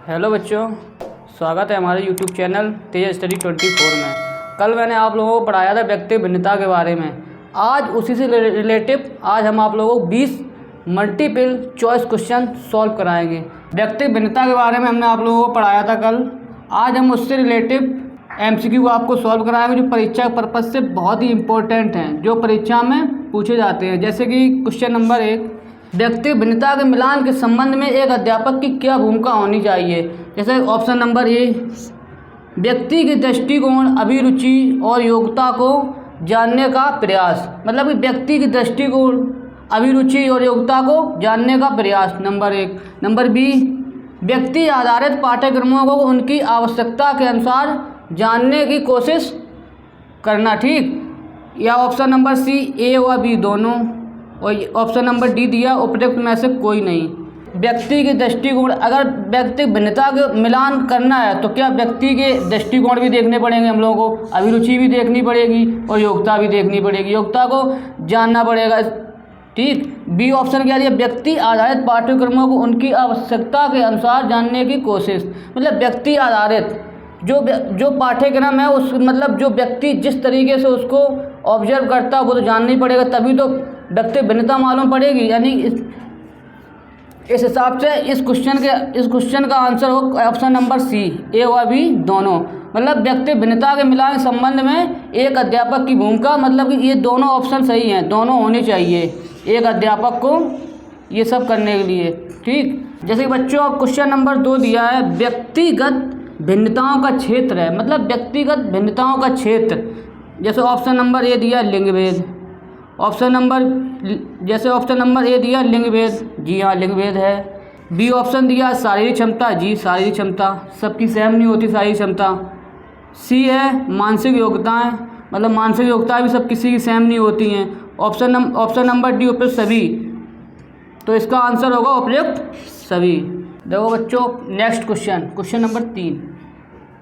Hello बच्चों, स्वागत है हमारे यूट्यूब चैनल तेज स्टडी 24 में। कल मैंने आप लोगों को पढ़ाया था व्यक्तिगत भिन्नता के बारे में। आज उसी से रिलेटिव आज हम आप लोगों को 20 मल्टीपल चॉइस क्वेश्चन सॉल्व कराएंगे। व्यक्तिगत भिन्नता के बारे में हमने आप लोगों को पढ़ाया था कल। आज हम उससे रिलेटिव MCQ को आपको सॉल्व कराएंगे जो परीक्षा पर्पज़ से बहुत ही इंपॉर्टेंट हैं, जो परीक्षा में पूछे जाते हैं। जैसे कि क्वेश्चन नंबर 1, व्यक्तिगत भिन्नता के मिलान के संबंध में एक अध्यापक की क्या भूमिका होनी चाहिए। जैसे ऑप्शन नंबर ए, व्यक्ति के दृष्टिकोण, अभिरुचि और योग्यता को जानने का प्रयास, मतलब कि व्यक्ति की दृष्टिकोण, अभिरुचि और योग्यता को जानने का प्रयास, नंबर 1। नंबर बी, व्यक्ति आधारित पाठ्यक्रमों को उनकी आवश्यकता के अनुसार जानने की कोशिश करना, ठीक। या ऑप्शन नंबर सी, ए और बी दोनों। और ऑप्शन नंबर डी दिया, उपयुक्त में से कोई नहीं। व्यक्ति के दृष्टिकोण, अगर व्यक्तिगत भिन्नता के मिलान करना है तो क्या व्यक्ति के दृष्टिकोण भी देखने पड़ेंगे हम लोगों को, अभिरुचि भी देखनी पड़ेगी और योग्यता भी देखनी पड़ेगी, योग्यता को जानना पड़ेगा, ठीक। बी ऑप्शन क्या दिया, व्यक्ति आधारित पाठ्यक्रमों को उनकी आवश्यकता के अनुसार जानने की कोशिश, मतलब व्यक्ति आधारित जो पाठ्यक्रम है उस, मतलब जो व्यक्ति जिस तरीके से उसको ऑब्जर्व करता है वो तो जानना ही पड़ेगा, तभी तो व्यक्तिगत भिन्नता मालूम पड़ेगी। यानी इस हिसाब से इस क्वेश्चन का आंसर हो ऑप्शन नंबर सी, ए और बी दोनों। मतलब व्यक्तिगत भिन्नता के मिलान के संबंध में एक अध्यापक की भूमिका, मतलब कि ये दोनों ऑप्शन सही हैं, दोनों होने चाहिए एक अध्यापक को ये सब करने के लिए, ठीक। जैसे कि बच्चों अब क्वेश्चन नंबर 2 दिया है, व्यक्तिगत भिन्नताओं का क्षेत्र है, मतलब व्यक्तिगत भिन्नताओं का क्षेत्र। जैसे ऑप्शन नंबर ए दिया लिंग भेद, ऑप्शन नंबर ए दिया लिंग भेद, जी हाँ लिंग भेद है। बी ऑप्शन दिया शारीरिक क्षमता, जी शारीरिक क्षमता सबकी सेम नहीं होती शारीरिक क्षमता। सी है मानसिक योग्यताएं, मतलब मानसिक योग्यताएं भी सब किसी की सेम नहीं होती हैं। ऑप्शन नंबर डी उपयुक्त सभी, तो इसका आंसर होगा उपयुक्त सभी। देखो बच्चों नेक्स्ट क्वेश्चन नंबर 3,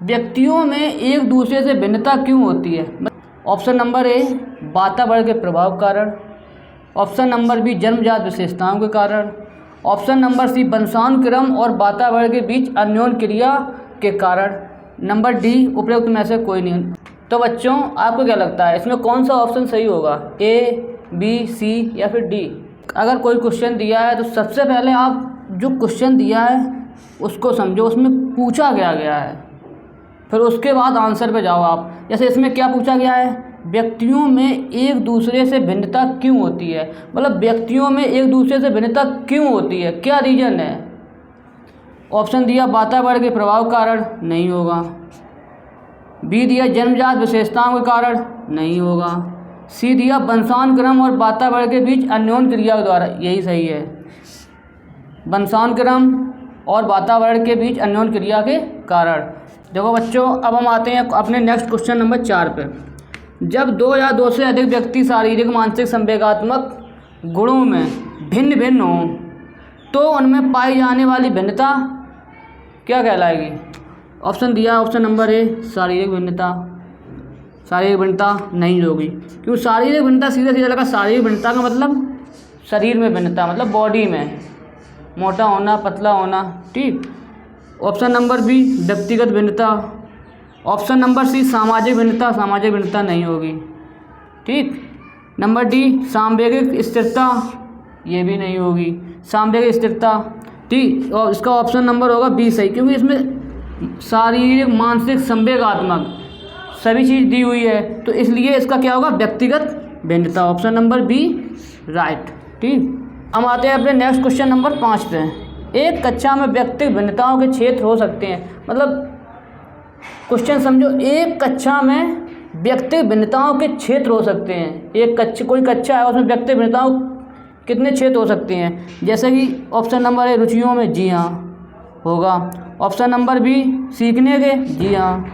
व्यक्तियों में एक दूसरे से भिन्नता क्यों होती है। ऑप्शन नंबर ए वातावरण के प्रभाव कारण, ऑप्शन नंबर बी जन्मजात विशेषताओं के कारण, ऑप्शन नंबर सी वंशानुक्रम और वातावरण के बीच अन्योन्य क्रिया के कारण, नंबर डी उपयुक्त में से कोई नहीं। तो बच्चों आपको क्या लगता है इसमें कौन सा ऑप्शन सही होगा, ए, बी, सी या फिर डी। अगर कोई क्वेश्चन दिया है तो सबसे पहले आप जो क्वेश्चन दिया है उसको समझो, उसमें पूछा क्या गया है, फिर उसके बाद आंसर पे जाओ आप। जैसे इसमें क्या पूछा गया है, व्यक्तियों में एक दूसरे से भिन्नता क्यों होती है, मतलब व्यक्तियों में एक दूसरे से भिन्नता क्यों होती है, क्या रीजन है। ऑप्शन दिया वातावरण के प्रभाव कारण, नहीं होगा। बी दिया जन्मजात विशेषताओं के कारण, नहीं होगा। सी दिया वंशानुक्रम और वातावरण के बीच अन्योन्य क्रिया के द्वारा, यही सही है, वंशानुक्रम और वातावरण के बीच अन्योन्य क्रिया के कारण। देखो बच्चों अब हम आते हैं अपने नेक्स्ट क्वेश्चन नंबर 4 पे। जब 2 या 2 से अधिक व्यक्ति शारीरिक, मानसिक, संवेगात्मक गुणों में भिन्न भिन्न हों तो उनमें पाई जाने वाली भिन्नता क्या कहलाएगी। ऑप्शन दिया ऑप्शन नंबर ए शारीरिक भिन्नता, शारीरिक भिन्नता नहीं होगी, क्योंकि शारीरिक भिन्नता सीधे लगा, शारीरिक भिन्नता का मतलब शरीर में भिन्नता, मतलब बॉडी में मोटा होना, पतला होना, ठीक। ऑप्शन नंबर बी व्यक्तिगत भिन्नता, ऑप्शन नंबर सी सामाजिक भिन्नता, सामाजिक भिन्नता नहीं होगी, ठीक। नंबर डी सांवेगिक स्थिरता, ये भी नहीं होगी, सांवेगिक स्थिरता, ठीक। और इसका ऑप्शन नंबर होगा बी सही, क्योंकि इसमें शारीरिक, मानसिक, संवेगात्मक सभी चीज़ दी हुई है, तो इसलिए इसका क्या होगा व्यक्तिगत भिन्नता, ऑप्शन नंबर बी राइट, ठीक। हम आते हैं अपने नेक्स्ट क्वेश्चन नंबर 5 पे। एक कक्षा में व्यक्तिगत भिन्नताओं के क्षेत्र हो सकते हैं, मतलब क्वेश्चन समझो, एक कक्षा में व्यक्तिगत भिन्नताओं के क्षेत्र हो सकते हैं। कोई कक्षा है उसमें व्यक्तिगत भिन्नताओं कितने क्षेत्र हो सकते हैं। जैसे कि ऑप्शन नंबर ए रुचियों में, जी हाँ होगा। ऑप्शन नंबर बी सीखने के, जी हाँ।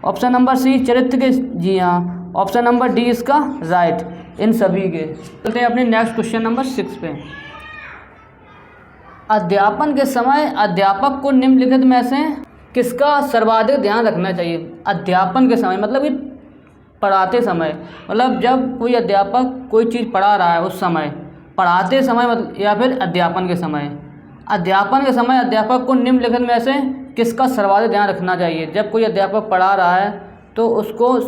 ऑप्शन नंबर सी चरित्र के, जी हाँ। ऑप्शन नंबर डी इसका राइट, इन सभी के। चलते हैं अपने नेक्स्ट क्वेश्चन नंबर 6 पे। अध्यापन के समय अध्यापक को निम्नलिखित में से किसका सर्वाधिक ध्यान रखना चाहिए। अध्यापन के समय मतलब कि पढ़ाते समय, मतलब जब कोई अध्यापक कोई चीज़ पढ़ा रहा है उस समय, पढ़ाते समय या फिर अध्यापन के समय। अध्यापन के समय अध्यापक को निम्नलिखित में से किसका सर्वाधिक ध्यान रखना चाहिए? जब कोई अध्यापक पढ़ा रहा है तो उसको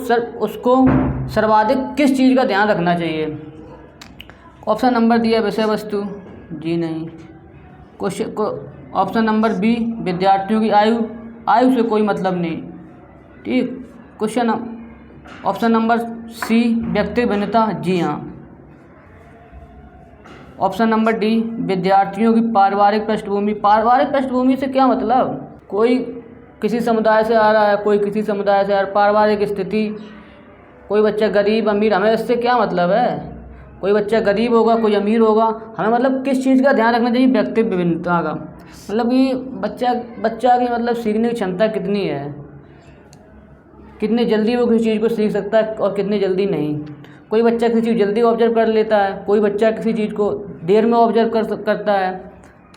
सर्वाधिक किस चीज़ का ध्यान रखना चाहिए? ऑप्शन नंबर दिया विषय वस्तु, जी नहीं। क्वेश्चन को ऑप्शन नंबर बी विद्यार्थियों की आयु से कोई मतलब नहीं, ठीक। क्वेश्चन ऑप्शन नंबर सी व्यक्ति भिन्नता, जी हाँ। ऑप्शन नंबर डी विद्यार्थियों की पारिवारिक पृष्ठभूमि से क्या मतलब? कोई किसी समुदाय से आ रहा है, कोई किसी समुदाय से आ रहा है, पारिवारिक स्थिति, कोई बच्चा गरीब अमीर, हमें इससे क्या मतलब है? कोई बच्चा गरीब होगा, कोई अमीर होगा, हमें मतलब किस चीज़ का ध्यान रखना चाहिए? व्यक्ति भिन्नता का, मतलब कि बच्चा की मतलब सीखने की क्षमता कितनी है, कितनी जल्दी वो किसी चीज़ को सीख सकता है और कितनी जल्दी नहीं। कोई बच्चा किसी चीज़ जल्दी ऑब्जर्व कर लेता है, कोई बच्चा किसी चीज़ को देर में ऑब्जर्व करता है,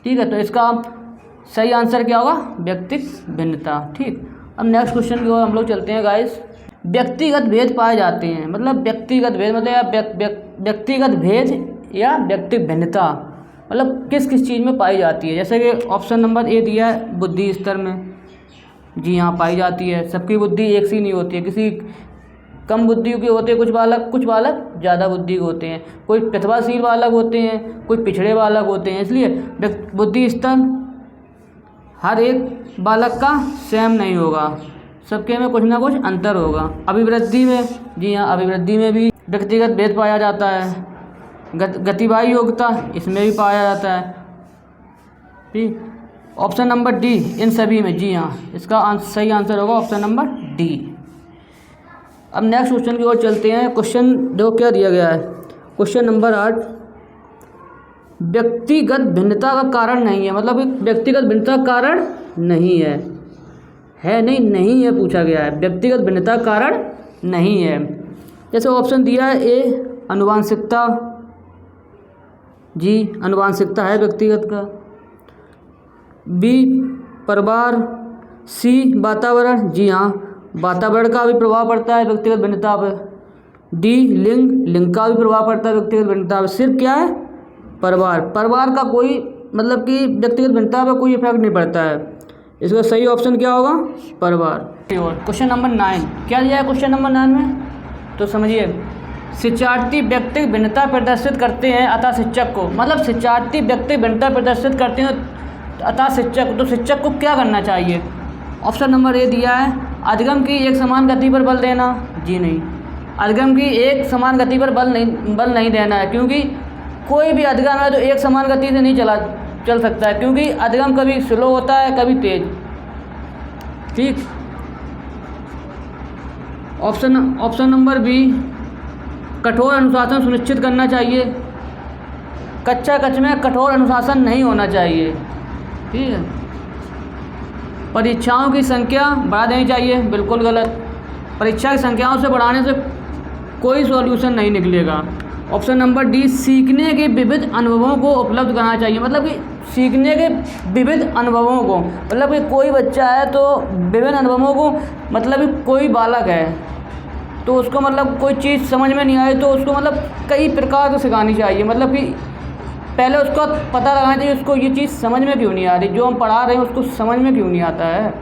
ठीक है। तो इसका सही आंसर क्या होगा? व्यक्तिगत भिन्नता, ठीक। अब नेक्स्ट क्वेश्चन की ओर हम लोग चलते हैं गाइस। व्यक्तिगत भेद पाए जाते हैं, मतलब व्यक्तिगत भेद मतलब व्यक्तिगत भेद या व्यक्तिगत भिन्नता मतलब किस किस चीज़ में पाई जाती है? जैसे कि ऑप्शन नंबर ए दिया है बुद्धि स्तर में, जी हाँ पाई जाती है। सबकी बुद्धि एक सी नहीं होती है, किसी कम बुद्धि के होते हैं कुछ बालक ज़्यादा बुद्धि के होते हैं, कोई प्रतिभाशील बालक होते हैं, कोई पिछड़े बालक होते हैं, इसलिए बुद्धि स्तर हर एक बालक का सेम नहीं होगा, सबके में कुछ ना कुछ अंतर होगा। अभिवृद्धि में, जी हाँ अभिवृद्धि में भी व्यक्तिगत भेद पाया जाता है। गतिवाही योग्यता इसमें भी पाया जाता है, ठीक। ऑप्शन नंबर डी इन सभी में, जी हाँ इसका सही आंसर होगा ऑप्शन नंबर डी। अब नेक्स्ट क्वेश्चन की ओर चलते हैं। क्वेश्चन देखो क्या दिया गया है, क्वेश्चन नंबर 8 व्यक्तिगत भिन्नता का कारण नहीं है, मतलब व्यक्तिगत भिन्नता कारण नहीं है, नहीं है पूछा गया है, व्यक्तिगत भिन्नता कारण नहीं है। जैसे ऑप्शन दिया है ए आनुवांशिकता, जी आनुवांशिकता है व्यक्तिगत का, बी परिवार, सी वातावरण, जी हाँ वातावरण का भी प्रभाव पड़ता है व्यक्तिगत भिन्नता पर, डी लिंग का भी प्रभाव पड़ता है व्यक्तिगत भिन्नता पर, सिर्फ क्या है परिवार का कोई मतलब कि व्यक्तिगत भिन्नता पर कोई इफेक्ट नहीं पड़ता है। इसका सही ऑप्शन क्या होगा? परिवार। क्वेश्चन नंबर 9 क्या दिया है क्वेश्चन नंबर 9 में, तो समझिए। शिक्षार्थी व्यक्तिगत भिन्नता प्रदर्शित करते हैं अतः शिक्षक को, मतलब शिक्षार्थी व्यक्तिगत भिन्नता प्रदर्शित करते हैं अतः शिक्षक, तो शिक्षक को क्या करना चाहिए? ऑप्शन नंबर ए दिया है अधिगम की एक समान गति पर बल देना, जी नहीं। अधिगम की एक समान गति पर बल नहीं देना है, क्योंकि कोई भी अधिगम है तो एक समान गति से नहीं चल सकता है, क्योंकि अधिगम कभी स्लो होता है कभी तेज, ठीक। ऑप्शन नंबर बी कठोर अनुशासन सुनिश्चित करना चाहिए, कक्षा कक्ष में कठोर अनुशासन नहीं होना चाहिए, ठीक है। परीक्षाओं की संख्या बढ़ा देनी चाहिए, बिल्कुल गलत, परीक्षा की संख्याओं से बढ़ाने से कोई सॉल्यूशन नहीं निकलेगा। ऑप्शन नंबर डी सीखने के विविध अनुभवों को उपलब्ध कराना चाहिए, मतलब कि सीखने के विविध अनुभवों को, मतलब कि कोई बच्चा है तो विभिन्न अनुभवों को, मतलब कि कोई बालक है तो उसको मतलब कोई चीज़ समझ में नहीं आई तो उसको मतलब कई प्रकार से सिखानी चाहिए, मतलब कि पहले उसका पता लगाना चाहिए उसको ये चीज़ समझ में क्यों नहीं आ रही, जो हम पढ़ा रहे हैं उसको समझ में क्यों नहीं आता है,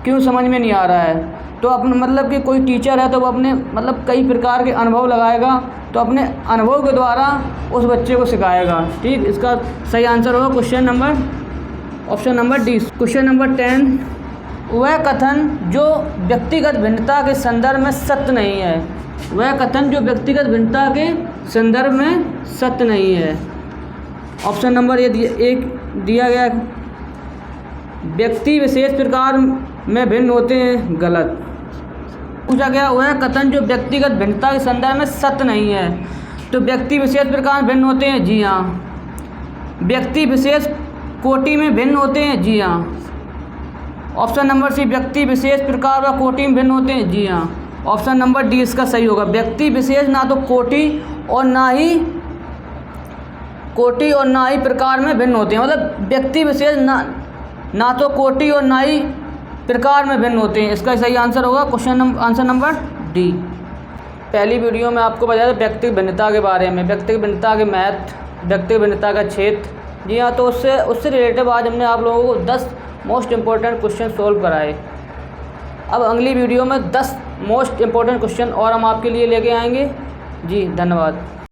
क्यों समझ में नहीं आ रहा है। तो अपने मतलब कि कोई टीचर है तो वो अपने मतलब कई प्रकार के अनुभव लगाएगा, तो अपने अनुभव के द्वारा उस बच्चे को सिखाएगा, ठीक। इसका सही आंसर होगा option number D. Question number 10 वह कथन जो व्यक्तिगत भिन्नता के संदर्भ में सत्य नहीं है, वह कथन जो व्यक्तिगत भिन्नता के संदर्भ में सत्य नहीं है। ऑप्शन नंबर एक दिया गया व्यक्ति विशेष प्रकार में भिन्न होते हैं, गलत। पूछा गया वह कथन जो व्यक्तिगत भिन्नता के संदर्भ में सत्य नहीं है, तो व्यक्ति विशेष प्रकार भिन्न होते हैं, जी हाँ। व्यक्ति विशेष कोटि में भिन्न होते हैं, जी हाँ। ऑप्शन नंबर सी व्यक्ति विशेष प्रकार व कोटि में भिन्न होते हैं, जी हाँ। ऑप्शन नंबर डी इसका सही होगा, व्यक्ति विशेष ना तो कोटि और ना ही प्रकार में भिन्न होते हैं, मतलब व्यक्ति विशेष ना तो कोटि और ना ही प्रकार में भिन्न होते हैं। इसका सही आंसर होगा आंसर नंबर डी। पहली वीडियो में आपको बताया था व्यक्तिगत भिन्नता के बारे में, व्यक्तिगत भिन्नता के महत्व, व्यक्तिगत भिन्नता का क्षेत्र, जी हाँ। तो उससे रिलेटिव आज हमने आप लोगों को 10 मोस्ट इम्पोर्टेंट क्वेश्चन सोल्व कराए। अब अगली वीडियो में 10 मोस्ट इम्पोर्टेंट क्वेश्चन और हम आपके लिए लेके आएंगे। जी धन्यवाद।